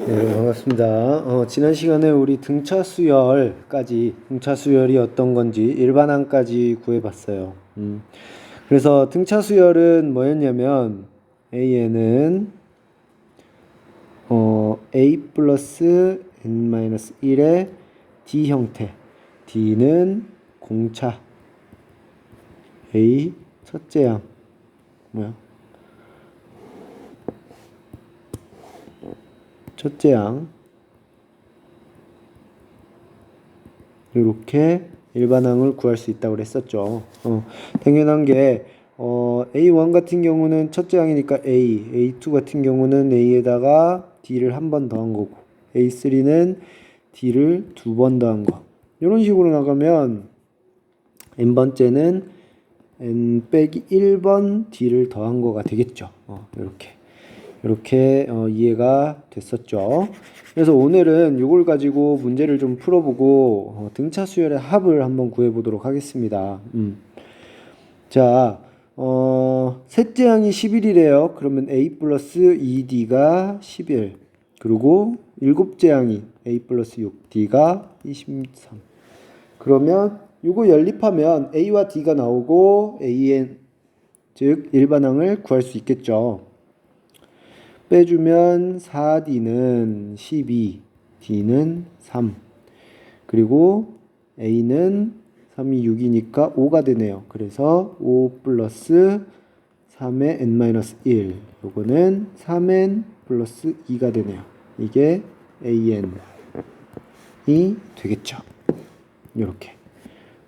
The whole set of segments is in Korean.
네, 반갑습니다. 지난 시간에 우리 등차 수열이 어떤 건지 일반항까지 구해봤어요. 그래서 등차 수열은 뭐였냐면, A에는, A 플러스 N-1의 D 형태, D는 공차, A 첫째 양, 첫째 양, 이렇게 일반항을 구할 수 있다고 그랬었죠. 당연한 게 A1 같은 경우는 첫째 항이니까 A2 같은 경우는 A에다가 D를 한 번 더한 거고, A3는 D를 두 번 더한 거. 이런 식으로 나가면 N번째는 N 빼기 1번 D를 더한 거가 되겠죠. 이렇게 이해가 됐었죠. 그래서 오늘은 이걸 가지고 문제를 좀 풀어보고 등차 수열의 합을 한번 구해보도록 하겠습니다. 자, 셋째 항이 11이래요. 그러면 A 플러스 2D가 11. 그리고 일곱째 항이 A 플러스 6D가 23. 그러면 이거 연립하면 A와 D가 나오고 AN, 즉 일반항을 구할 수 있겠죠. 빼주면 4D는 12, D는 3. 그리고 A는 3이 6이니까 5가 되네요. 그래서 5 플러스 3의 n-1. 요거는 3n 플러스 2가 되네요. 이게 AN이 되겠죠. 이렇게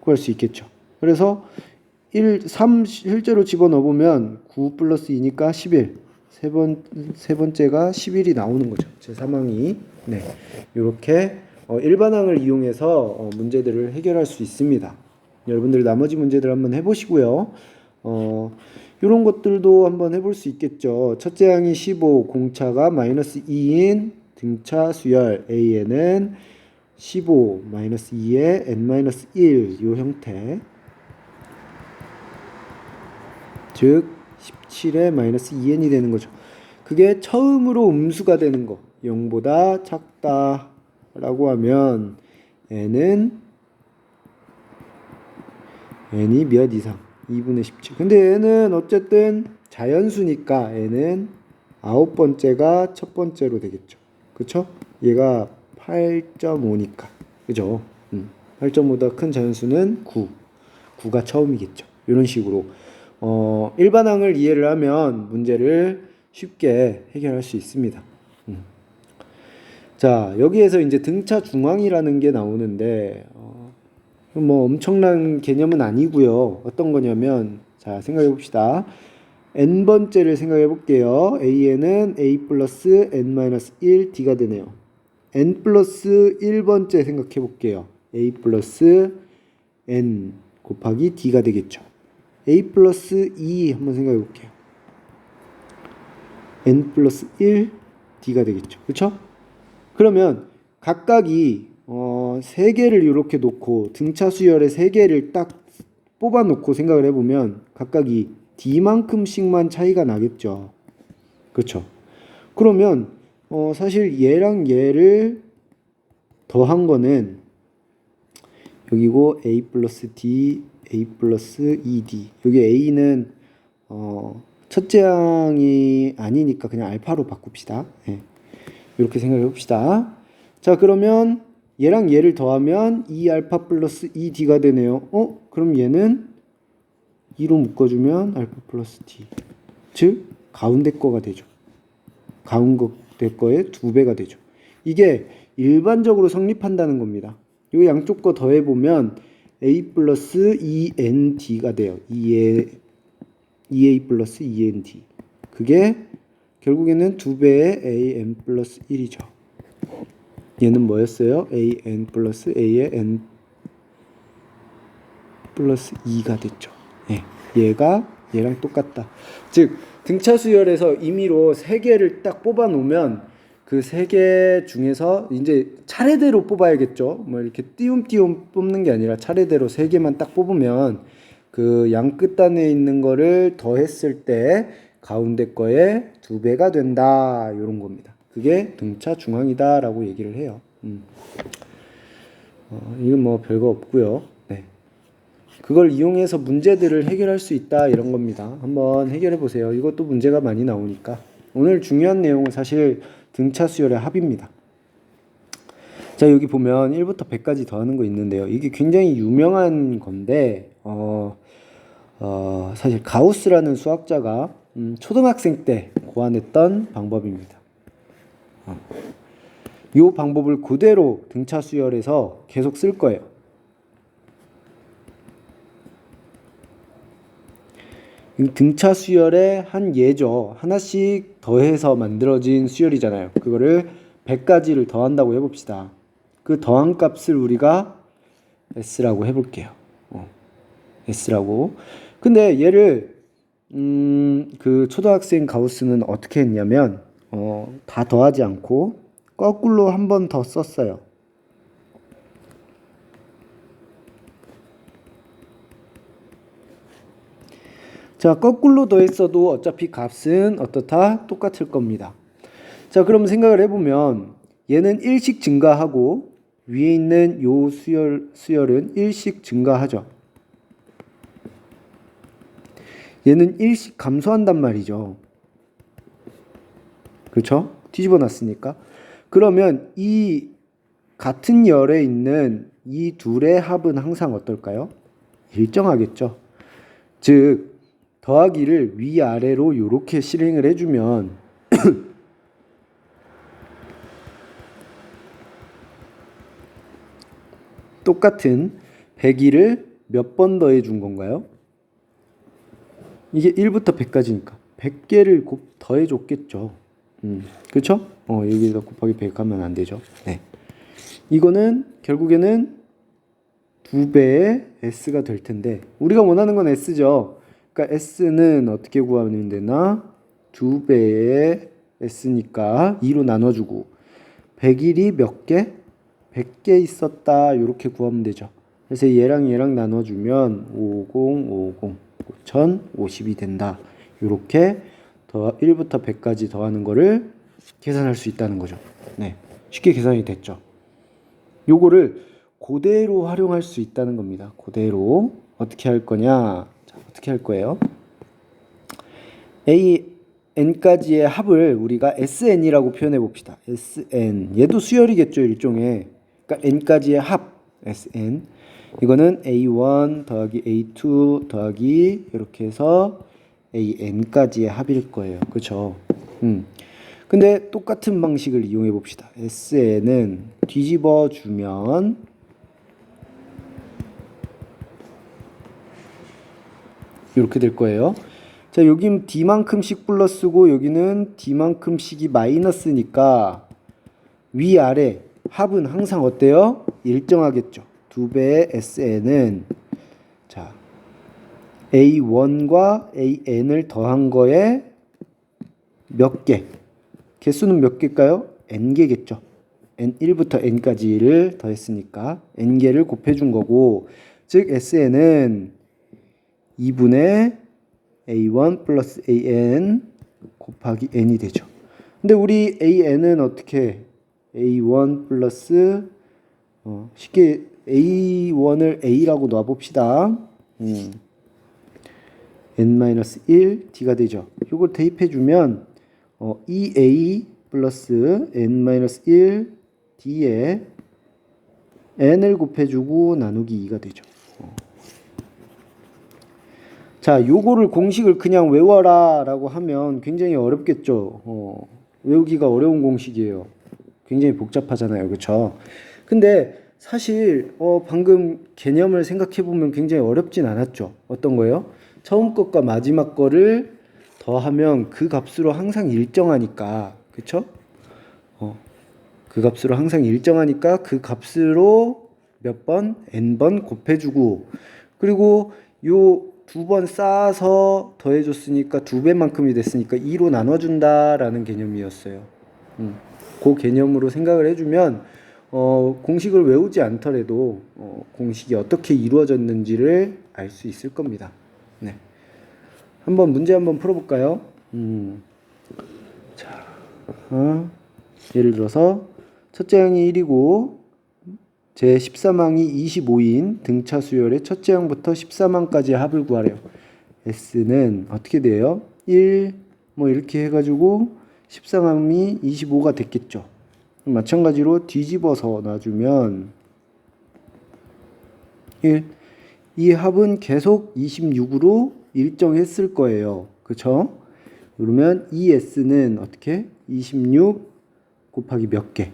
구할 수 있겠죠. 그래서 3 실제로 집어넣으면 9 플러스 2니까 11. 세 번째가 11이 나오는 거죠. 제3항이. 네. 이렇게 일반항을 이용해서 문제들을 해결할 수 있습니다. 여러분들 나머지 문제들 한번 해보시고요. 이런 것들도 한번 해볼 수 있겠죠. 첫째 항이 15, 공차가 마이너스 2인 등차 수열 A에는 15 마이너스 2의 n-1 이 형태, 즉 17의 마이너스 2n이 되는 거죠. 그게 처음으로 음수가 되는 거, 0보다 작다 라고 하면 n이 몇 이상? 2분의 17. 근데 n은 어쨌든 자연수니까 n은 아홉 번째가 첫 번째로 되겠죠. 그쵸? 얘가 8.5니까. 그죠? 8.5보다 큰 자연수는 9. 9가 처음이겠죠. 이런 식으로 일반항을 이해를 하면 문제를 쉽게 해결할 수 있습니다. 자, 여기에서 이제 등차 중앙이라는 게 나오는데 뭐 엄청난 개념은 아니고요. 어떤 거냐면, 자, 생각해 봅시다. n번째를 생각해 볼게요. A에는 A 플러스 n-1 D가 되네요. n 플러스 1번째 생각해 볼게요. A 플러스 n 곱하기 D가 되겠죠. A 플러스 2 한번 생각해 볼게요. n 플러스 1 D가 되겠죠. 그렇죠? 그러면 각각이 세 개를 이렇게 놓고 등차 수열의 세 개를 딱 뽑아 놓고 생각을 해보면 각각이 D만큼씩만 차이가 나겠죠. 그렇죠? 그러면 사실 얘랑 얘를 더한 거는 여기고 A 플러스 D, A 플러스 2D. 여기 A는 첫째 항이 아니니까 그냥 알파로 바꿉시다. 네. 이렇게 생각해 봅시다. 자, 그러면 얘랑 얘를 더하면 2알파 플러스 2D가 되네요. 그럼 얘는 2로 묶어주면 알파 플러스 D. 즉, 가운데 거가 되죠. 가운데 거의 2배가 되죠. 이게 일반적으로 성립한다는 겁니다. 이 양쪽 거 더해보면 A 플러스 2ND가 돼요. 2A 플러스 2ND. 그게 결국에는 2배의 AN 플러스 1이죠. 얘는 뭐였어요? AN 플러스 A의 N 플러스 2가 됐죠. 예, 얘가 얘랑 똑같다. 즉, 등차 수열에서 임의로 3개를 딱 뽑아 놓으면 그 3개 중에서 이제 차례대로 뽑아야겠죠. 뭐 이렇게 띄움띄움 뽑는 게 아니라 차례대로 3개만 딱 뽑으면 그 양 끝단에 있는 거를 더했을 때 가운데 거에 2배가 된다. 이런 겁니다. 그게 등차 중앙이다라고 얘기를 해요. 이건 뭐 별거 없고요. 네. 그걸 이용해서 문제들을 해결할 수 있다 이런 겁니다. 한번 해결해 보세요. 이것도 문제가 많이 나오니까. 오늘 중요한 내용은 사실 등차 수열의 합입니다. 자, 여기 보면 1부터 100까지 더하는 거 있는데요. 이게 굉장히 유명한 건데 사실 가우스라는 수학자가 초등학생 때 고안했던 방법입니다. 이 방법을 그대로 등차 수열에서 계속 쓸 거예요. 등차 수열의 한 예죠. 하나씩 더해서 만들어진 수열이잖아요. 그거를 100가지를 더한다고 해봅시다. 그 더한 값을 우리가 S라고 해볼게요. S라고. 근데 얘를 그 초등학생 가우스는 어떻게 했냐면 다 더하지 않고 거꾸로 한 번 더 썼어요. 자, 거꾸로 더했어도 어차피 값은 어떻다? 똑같을 겁니다. 자, 그럼 생각을 해보면 얘는 1씩 증가하고 위에 있는 요 수열은 1씩 증가하죠. 얘는 1씩 감소한단 말이죠. 그렇죠? 뒤집어 놨으니까. 그러면 이 같은 열에 있는 이 둘의 합은 항상 어떨까요? 일정하겠죠. 즉 더하기를 위아래로 이렇게 실행을 해주면 똑같은 102를 몇 번 더해 준 건가요? 이게 1부터 100까지니까 100개를 더해 줬겠죠. 그렇죠? 여기다 곱하기 100 하면 안 되죠. 네. 이거는 결국에는 2배의 S가 될 텐데 우리가 원하는 건 S죠. 그러니까 S는 어떻게 구하면 되나? 2배의 S니까 2로 나눠주고 100일이 몇 개? 100개 있었다. 이렇게 구하면 되죠. 그래서 얘랑 얘랑 나눠주면 5050 된다. 이렇게 1부터 100까지 더하는 거를 계산할 수 있다는 거죠. 네, 쉽게 계산이 됐죠. 요거를 그대로 활용할 수 있다는 겁니다. 그대로 어떻게 할 거냐? 자, 어떻게 할 거예요? n까지의 합을 우리가 SN이라고 표현해 봅시다. SN. 얘도 수열이겠죠, 일종의. 그러니까 n까지의 합 SN. 이거는 A1 더하기 A2 더하기 이렇게 해서 AN까지의 합일 거예요. 그렇죠? 근데 똑같은 방식을 이용해 봅시다. SN은 뒤집어 주면 이렇게 될 거예요. 자, 여긴 D만큼씩 플러스고 여기는 D만큼씩이 마이너스니까 위아래 합은 항상 어때요? 일정하겠죠. 2배의 SN은 자 A1과 AN을 더한 거에 몇 개? 개수는 몇 개일까요? n개겠죠. n1부터 n까지를 더했으니까 n개를 곱해준 거고 즉 SN은 2분의 A1 플러스 AN 곱하기 n이 되죠. 근데 우리 AN은 어떻게 A1 플러스 쉽게 A1을 A라고 놔봅시다. n-1 D가 되죠. 이걸 대입해주면 2A 플러스 n-1 D에 n을 곱해주고 나누기 2가 되죠. 자, 요거를 공식을 그냥 외워라 라고 하면 굉장히 어렵겠죠. 외우기가 어려운 공식이에요. 굉장히 복잡하잖아요. 그쵸? 근데 사실 방금 개념을 생각해 보면 굉장히 어렵진 않았죠. 어떤 거예요? 처음 것과 마지막 거를 더하면 그 값으로 항상 일정하니까, 그쵸? 그 값으로 항상 일정하니까 그 값으로 몇 번? n번 곱해주고, 그리고 요 2번 쌓아서 더해줬으니까 2배만큼이 됐으니까 2로 나눠준다라는 개념이었어요. 그 개념으로 생각을 해주면 공식을 외우지 않더라도 공식이 어떻게 이루어졌는지를 알 수 있을 겁니다. 네. 문제 한번 풀어볼까요? 자, 예를 들어서 첫째 항이 1이고 제 13항이 25인 등차 수열의 첫째 항부터 13항까지의 합을 구하래요. S는 어떻게 돼요? 1, 뭐 이렇게 해가지고 13항이 25가 됐겠죠. 마찬가지로 뒤집어서 놔주면 1, 이 합은 계속 26으로 일정했을 거예요. 그쵸? 그러면 이 S는 어떻게? 26 곱하기 몇 개?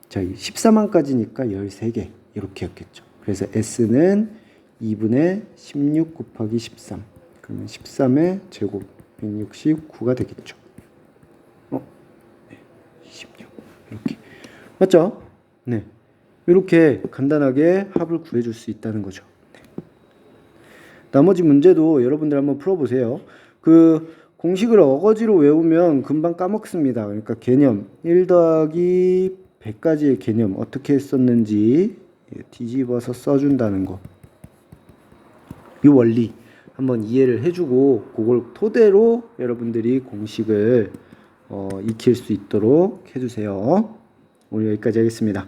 자, 13항까지니까 13개 이렇게였겠죠. 그래서 S는 2분의 16 곱하기 13. 그러면 13의 제곱 169가 되겠죠. 네, 16 이렇게 맞죠? 네, 이렇게 간단하게 합을 구해줄 수 있다는 거죠. 네. 나머지 문제도 여러분들 한번 풀어보세요. 그 공식을 어거지로 외우면 금방 까먹습니다. 그러니까 개념 1 더하기 100가지의 개념 어떻게 했었는지 뒤집어서 써준다는 거. 이 원리 한번 이해를 해주고 그걸 토대로 여러분들이 공식을 익힐 수 있도록 해주세요. 오늘 여기까지 하겠습니다.